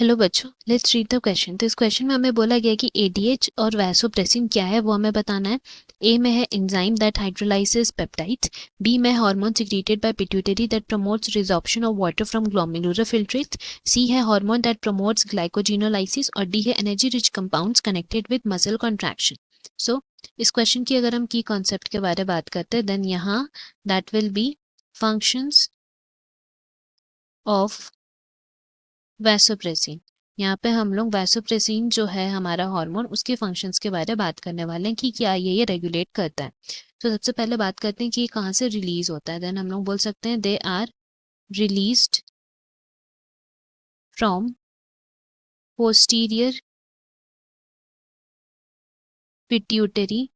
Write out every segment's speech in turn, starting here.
Hello बच्चों, let's read the question. तो इस क्वेश्चन में हमें बोला गया कि एडीएच और वैसोप्रेसिन क्या है वो हमें बताना है। ए में है enzyme that hydrolyses peptides, B में hormone secreted by pituitary that promotes resorption of water from glomerular filtrates, C है हार्मोन दैट प्रमोट्स ग्लाइकोजिनोलाइसिस और डी है energy rich compounds connected with muscle contraction. So इस question की अगर हम की concept के बारे में बात करते हैं देन यहाँ that will be functions of vasopressin. यहाँ पे हम लोग वैसोप्रेसिन जो है हमारा हार्मोन उसके फंक्शंस के बारे में बात करने वाले हैं कि क्या ये रेगुलेट करता है। तो सबसे पहले बात करते हैं कि ये कहाँ से रिलीज होता है। देन हम लोग बोल सकते हैं they are released from posterior pituitary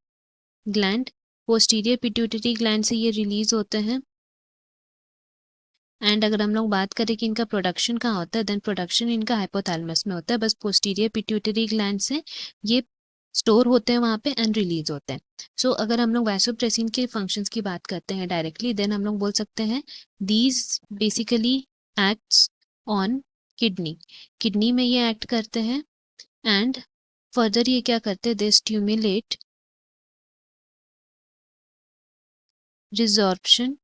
gland. Posterior pituitary gland से ये रिलीज होते हैं। एंड अगर हम लोग बात करें कि इनका प्रोडक्शन कहाँ होता है देन प्रोडक्शन इनका हाइपोथैलेमस में होता है। बस पोस्टीरियर पिट्यूटरी ग्लैंड से ये स्टोर होते हैं वहाँ पे एंड रिलीज होते हैं। सो अगर हम लोग वैसोप्रेसिन के फंक्शंस की बात करते हैं डायरेक्टली देन हम लोग बोल सकते हैं these basically acts on kidney. Kidney में ये एक्ट करते हैं एंड फर्दर ये क्या करते हैं they stimulate resorption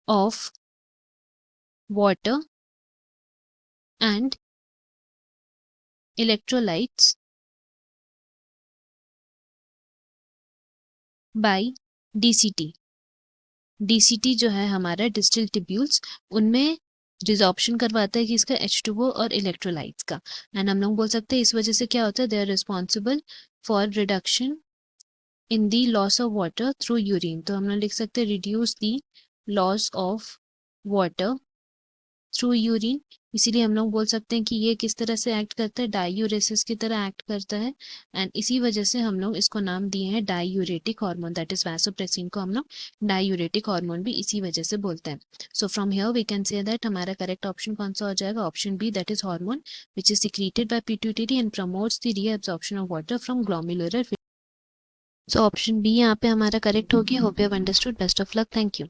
of water and electrolytes by DCT. DCT जो है हमारा डिस्टिल टिब्यूल्स उनमें रिजॉर्प्शन करवाता है कि इसका H2O और इलेक्ट्रोलाइट्स का। एंड हम लोग बोल सकते हैं इस वजह से क्या होता है they are responsible for reduction in the loss of water through urine. तो हम लोग लिख सकते हैं reduce the loss of water through urine. इसीलिए हम लोग बोल सकते हैं कि ये किस तरह से एक्ट करता है डायूरेसिस की तरह एक्ट करता है। एंड इसी वजह से हम लोग इसको नाम दिए हैं diuretic hormone that is vasopressin को हम लोग डायूरेटिक हार्मोन भी इसी वजह से बोलते हैं। So from here we can say that हमारा करेक्ट ऑप्शन कौन सा हो जाएगा option B that is hormone which is secreted by pituitary and promotes the reabsorption of water from glomerular. So option B यहाँ पे हमारा करेक्ट होगी। Hope you have understood. Best of luck. Thank you.